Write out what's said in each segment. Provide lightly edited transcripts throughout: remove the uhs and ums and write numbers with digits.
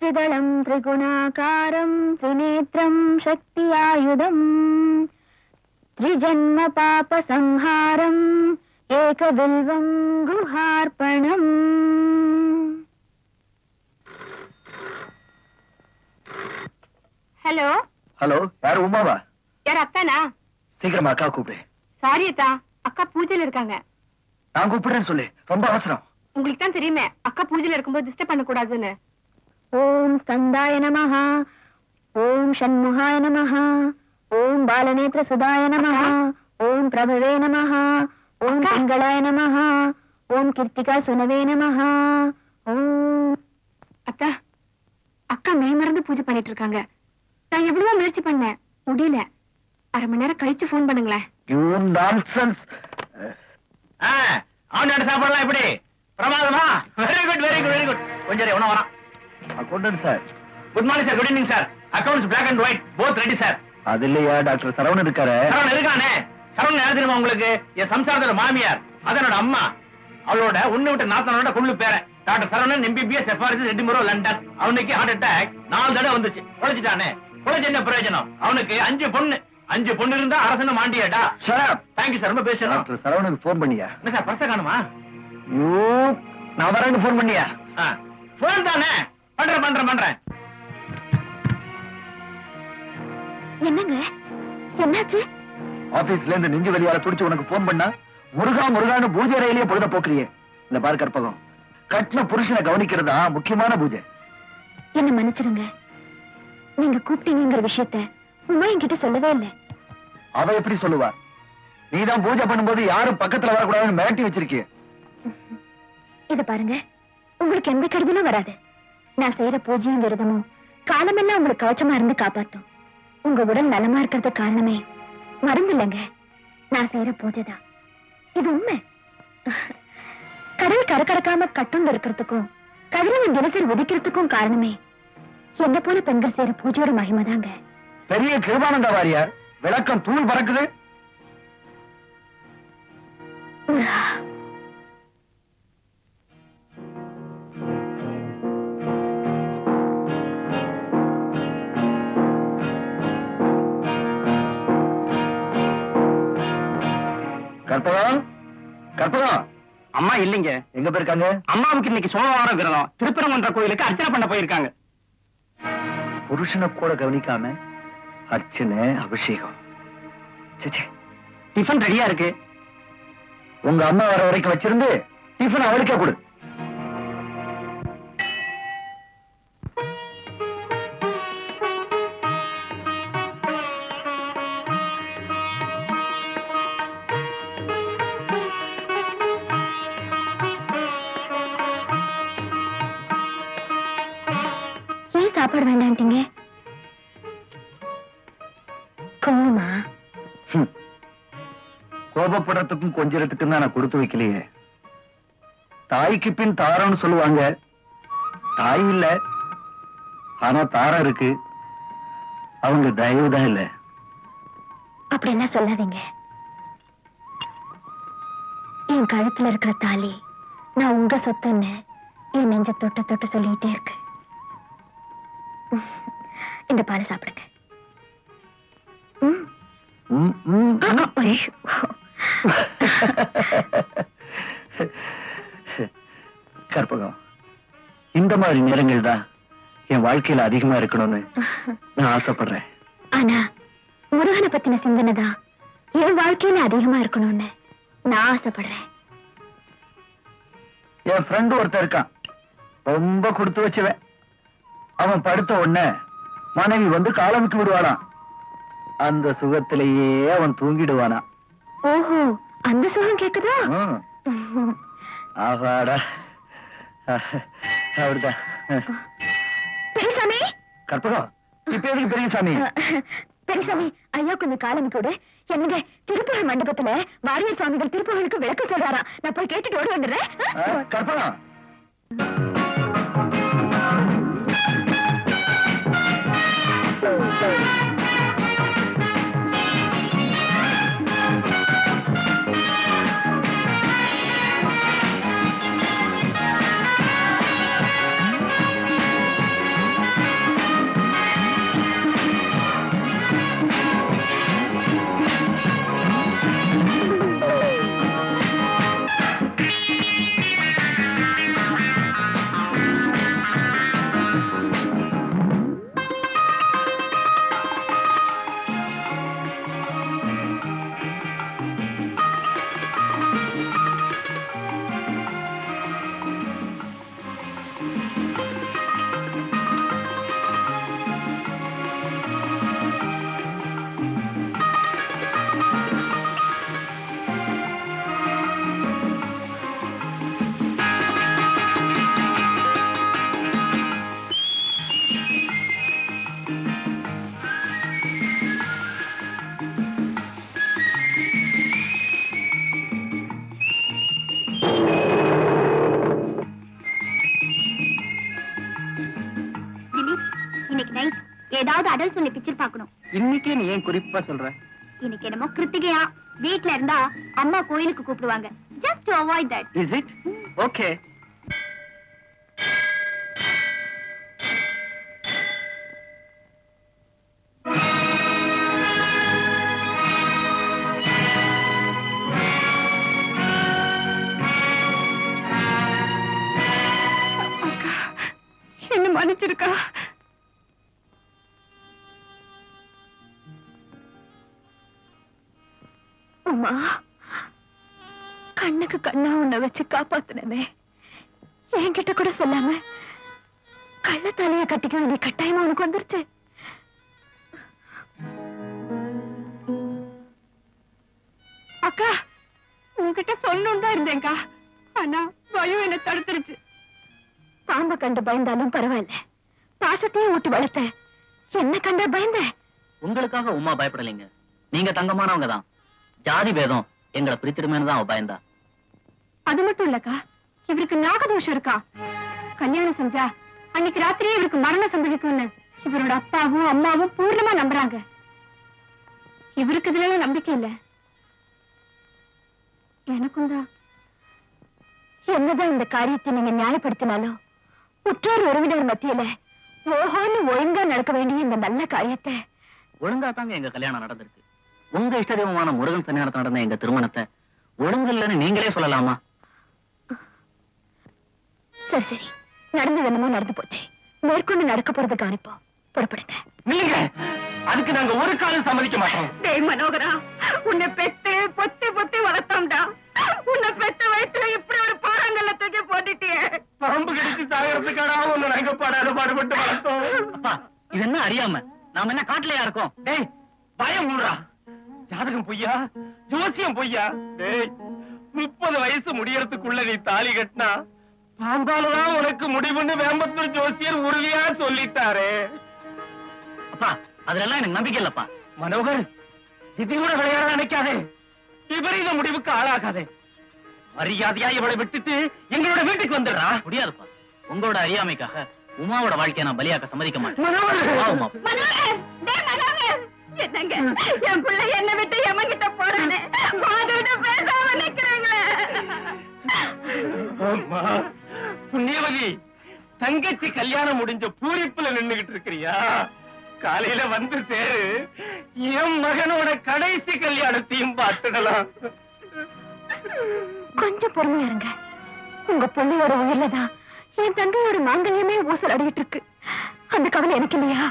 त्रिदलं त्रिगुणाकारं त्रिनेत्रं शक्त्यायुधं त्रिजन्म पापसंहारं एकबिल्वं गुहार्पणम्. Hello hello, யாரு? உமாவா? யார்? அத்தானா? சீக்கிரமா அக்கா கூப்பிடு. சாரி அத்தா, அக்கா பூஜையில இருக்காங்க. நான் கூப்பிடுறேன்னு சொல்லு, ரொம்ப அவசரம். உங்களுக்கு தான் தெரியுமே அக்கா பூஜையில இருக்கும்போது டிஸ்டர்ப் பண்ண கூடாதுன்னு. ஓம் ஸ்கந்தாய நமஹ, ஓம் ஷண்முகாய நமஹ, ஓம் பாலநேத்ர சுதாய நமஹ, ஓம் பிரபவே நமஹ, ஓம் மங்களாய நமஹ, ஓம் கீர்த்திகா சுனவே நமஹ. ஓம். அத்தா, அக்கா மெய்மறந்து பூஜை பண்ணிட்டு இருக்காங்க. நான் எவ்வளவோ முயற்சி பண்ணேன், முடியல. அரை மணி நேரம் கழிச்சு போன் பண்ணுங்களேன். அவனோட சாப்பாடுலாம் எப்படி? பிரமாதமா? Very good very good very good. கொஞ்சம் எவனா வரான்? Accountant sir. Good morning sir. Good evening sir. Accounts black and white both ready sir. அது இல்லையா, டாக்டர் சரவணன் இருக்காரு. சரவணன் இருக்கானே. சரவணன் யாரு தெரியுமா உங்களுக்கு? என் சம்சாரத்தோட மாமியார், அதனோட அம்மா, அவளோட உன்னை விட்ட நாத்தனோட கொள்ளு பேர doctor Saravanan, MBBS, FRS, Edinburgh, London. அவனுக்கு ஹார்ட் அட்டாக் 4 தடவை வந்துச்சு. பொழைச்சிட்டானே. பொழைச்சு என்ன பிரயோஜனம்? அவனுக்கு 5 பொண்ணு. 5 பொண்ணு இருந்தா அரசன மாண்டியாடா. Thank you sir. ரொம்ப பேசணும். டாக்டர் சரவணனுக்கு போன் பண்ணியா? என்ன சார் பர்ஸ காணுமா? நான் வரேன்னு போன் பண்ணியா? போன் தானே. பண்றேன். என்னங்க என்னாச்சு? ஆபீஸ்ல இருந்து நெஞ்சு வலியால துடிச்சு உனக்கு போன் பண்ணா முருகா முருகான்னு பூஜை அறையிலேயே பொழுத போக்குறியே. இந்த பார் கற்பகம், கட்டின புருஷனை கவனிக்கிறதா முக்கியமான பூஜை. என்ன மன்னிச்சிருங்க, நீங்க கூப்பிட்டீங்கிற விஷயத்த உமா என்கிட்ட சொல்லவே இல்லை. அவ எப்படி சொல்லுவா? நீதான் பூஜை பண்ணும்போது யாரும் பக்கத்துல வரக்கூடாதுன்னு மிரட்டி வச்சிருக்கிய. இத பாருங்க, உங்களுக்கு எந்த கருவிலும் வராது. நான் செய்யற பூஜையும் விரதமும் காலமெல்லாம் உங்களுக்கு கவச்சமா இருந்து காப்பாத்தும். உங்க உடல் நலமா இருக்கிறது காரணமே மருந்து இல்லைங்க, நான் செய்யற பூஜை தான். இது உண்மை. கடல் கரக்கடக்காம கட்டுண்டு இருக்கிறதுக்கும் கதிரவன் தினசரி உதிக்கிறதுக்கும் காரணமே என்ன போல பெண்கள் செய்யற பூஜையோட மகிமைதாங்க. பெரிய கிருபானந்த வாரியார் விளக்கம் தூள் பறக்குது. கற்பகம் அம்மா இல்லைங்க. எங்க போயிருக்காங்க? அம்மாவுக்கு இன்னைக்கு சோமவாரம் விரதம். திருப்பரங்குன்ற கோயிலுக்கு அர்ச்சனை பண்ண போயிருக்காங்க. புருஷனை கூட கவனிக்காம அர்ச்சனை அபிஷேகம். டிஃபன் ரெடியா இருக்கு. உங்க அம்மா வர வரைக்கும் வச்சிருந்து டிஃபன் அவளுக்கே கொடு. சாப்பாடு வேண்டான்ட்டீங்க? கோவமா? கோபப்படுறதுக்கும் கொஞ்சத்துக்கும் தான் நான் கொடுத்து வைக்கலையே. தாய்க்கு பின் தாரம்னு சொல்லுவாங்க. தாய் இல்ல, ஆனா தாரம் இருக்கு. அவங்க தயவுதான் இல்ல. அப்படி என்ன சொல்லாதீங்க. என் கழுத்துல இருக்கிற தாலி நான் உங்க சொத்துன்னு என் நெஞ்ச தொட்டு தொட்டு சொல்லிட்டே இருக்கு. இந்த பாலை சாப்பிடுங்க. கற்பகம், இந்த மாதிரி நேரங்கள் தான் என் வாழ்க்கையில அதிகமா இருக்கணும்னு நான் ஆசைப்படுறேன். ஆனா முருகனை பத்தின சிந்தனை தான் என் வாழ்க்கையில அதிகமா இருக்கணும்னு நான் ஆசைப்படுறேன். என் ஃப்ரெண்டு ஒருத்தர் இருக்கான், ரொம்ப கொடுத்து வச்சுவேன். அவன் படுத்த உடனே மனைவி வந்து காலமிட்டு விடுவானாம். அந்த சுகத்திலேயே அவன் தூங்கிடுவானா. ஓஹோ, அந்த சுகம் கேக்குதா? ஆகாடா, அப்படிதான். பெரியசாமி. கற்பகம், இப்ப எதுக்கு பெரியசாமி? பெரியசாமி, ஐயா கொஞ்சம் காலமிட்டு விடு. என்னங்க, திருப்புகழ் மண்டபத்துல வாரியர் சுவாமிகள் திருப்புகளுக்கு விளக்கு சொல்றாராம். நான் போய் கேட்டுட்டு ஓடி வந்துடுறேன். கற்பகம், திலீப், இன்னைக்கு நைட் ஏதாவது அடல் சொல்லி பிக்சர் பார்க்கணும். இன்னைக்கே நீ ஏன் குறிப்பா சொல்ற? இன்னைக்கு என்னமோ கிருத்திகையா, வீட்ல இருந்தா அம்மா கோயிலுக்கு கூப்பிடுவாங்க. Just to avoid that. Is it? Okay. என்ன மன்னிச்சிருக்கா? உமா, கண்ணுக்கு கண்ணா உன்னை வச்சு காப்பாத்தினே என்கிட்ட கூட சொல்லாம கள்ள தலைய கட்டிக்க வேண்டிய கட்டாயமா உனக்கு வந்துருச்சு. அக்கா, உன்கிட்ட சொல்லணும் தான் இருந்தேங்கா, ஆனா பயம் என்ன தடுத்துருச்சு. பாம்ப கண்டு பயந்தாலும் பரவாயில்ல, பாசத்தையே ஊட்டி வளர்த்த என்ன கண்ட பயந்த. உங்களுக்காக உமா பயப்படலைங்க. நீங்க தங்கமானவங்க தான். ஜாதி பேதம் எங்களை பிரிச்சிடுமேனு தான் அவ பயந்தா. அது மட்டும் இல்லக்கா, இவருக்கு நாகதோஷம் இருக்கா. கல்யாணம் செஞ்சா அன்னைக்கு ராத்திரியே இவருக்கு மரணம் சம்பவிக்கும்னு இவரோட அப்பாவும் அம்மாவும் பூர்ணமா நம்புறாங்க. இவருக்கு இதுல நம்பிக்கை இல்ல. எனக்கும் தான். என்னதான் இந்த காரியத்தை நீங்க நியாயப்படுத்தினாலும் உற்றோர் உறவினர் மத்தியில ஓஹோன்னு ஒழுங்கா நடக்க வேண்டிய இந்த நல்ல காரியத்தை ஒழுங்கா தாங்க எங்க கல்யாணம் நடந்திருக்கு. உங்க இஷ்ட தெய்வமான முருகன் சன்னியானத்தில் நடந்த எங்க திருமணத்தை ஒழுங்கு இல்லைன்னு நீங்களே சொல்லலாமா? சரி சரி, நடந்தது என்னமோ நடந்து போச்சு. மேற்கொண்டு நடக்க போறது கவனிப்போம். புறப்படுங்க. நீங்க அதுக்கு நாங்க ஒரு காலம் சம்மதிக்க மாட்டோம். டேய் மனோகரா, உன்னை பெத்து பொத்தி பொத்தி வளர்த்தோம்டா. உன்னை பெத்த வயசுல இப்படி ஒரு பாறாங்கல்ல தூக்கி போட்டுட்டியே. பாம்பு கடிச்சு சாகறதுக்காடா ஒண்ணு நாங்க பாடுபட்டு வளர்த்தோம். அப்பா, இது என்ன அறியாம நாம என்ன காட்டுலயா இருக்கோம்? டேய், பயம் ஊடுறா. ஜாதகம் பொய்யா, ஜோசியம் பொய்யா? டேய், 30 வயசு முடியறதுக்குள்ள நீ தாலி கட்டினா பாம்பாலதான் உனக்கு முடிவுன்னு வேம்பத்தூர் ஜோசியர் உறுதியா சொல்லிட்டாரே. அப்பா, அதுல எனக்கு நம்பிக்கை இல்லப்பா. மனோகர், இது கூட விளையாட நினைக்காதே. விபரீத முடிவுக்கு ஆளாகாதே. மரியாதையா இவளை விட்டுட்டு எங்களோட வீட்டுக்கு வந்துடுறா. முடியாதுப்பா. உங்களோட அறியாமைக்காக உமாவோட வாழ்க்கையை நான் பலியாக்க சம்மதிக்க மாட்டேன். மனோகர், வா, உமா. மனோகர், டேய் மனோகர், என்னங்க என் பிள்ளை என்ன விட்டு எமங்கிட்ட போறானே, அதோட பேசாம நிக்கிறீங்களே. அம்மா, புண்ணியவதி, தங்கச்சி கல்யாணம் முடிஞ்ச பூரிப்புல நின்னுகிட்டு இருக்கிறியா? காலையில வந்து சேரு, என் மகனோட கடைசி கல்யாணத்தையும் பார்த்துடலாம். கொஞ்சம் பொறுமையா இருங்க. உங்க பிள்ளையோட உயிர்லதான் என் தங்கையோட மாங்கல்யமே ஊசல் அடிக்கிட்டு இருக்கு. அந்த கவலை எனக்கு இல்லையா?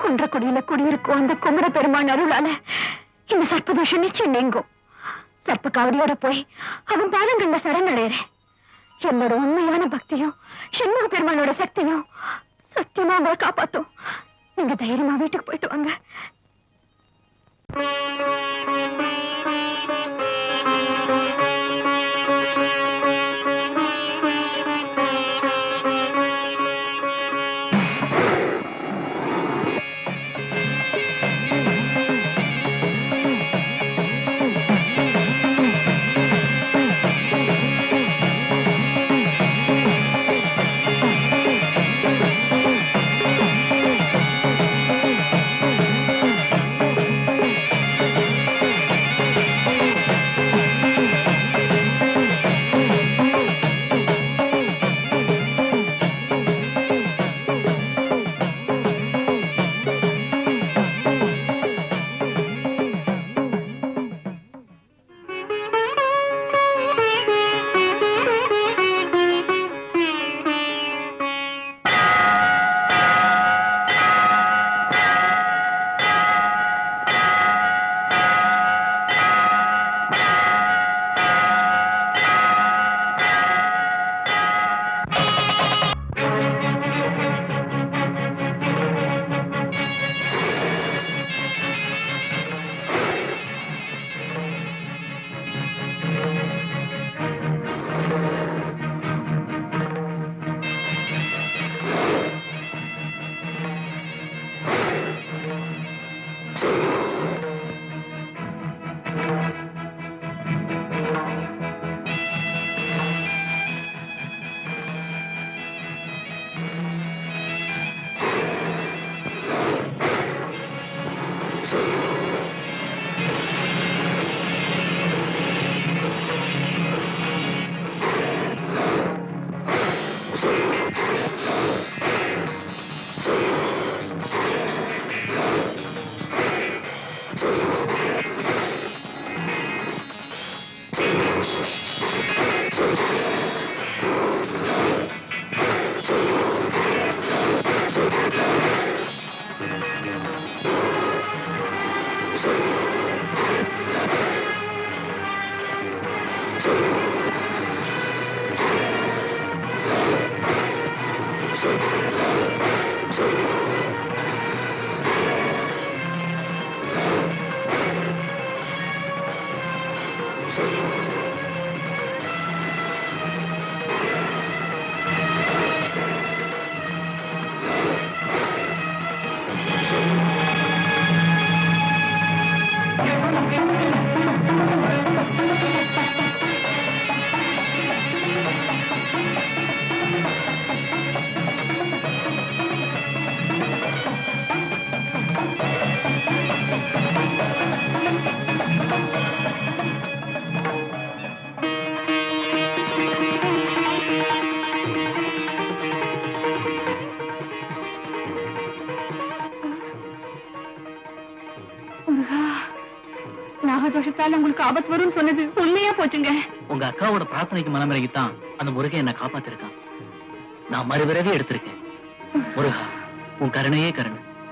குன்றக்குடியில குடியிருக்கும் அந்த குமர பெருமான் அருளால இந்த சர்ப்பதோஷம் நிச்சயம் நீங்கும். சர்ப்ப காவடியோட போய் அவன் பாதங்கள்ல சரணடைறேன். என்னோட உண்மையான பக்தியும் சண்முக பெருமானோட சக்தியும் சத்தியமா உங்களை காப்பாத்தும். நீங்க தைரியமா வீட்டுக்கு போயிட்டு வாங்க. நாகதோஷத்தால உங்களுக்கு ஆபத்து வரும்னு சொன்னது உண்மையா போச்சுங்க. உங்க அக்காவோட பிரார்த்தனைக்கு மனமிறங்கித்தான் அந்த முருகன் என்ன காப்பாத்திருக்கான். நான் மறுபிறவி எடுத்திருக்கேன். முருகா, உன் கருணையே கருணை.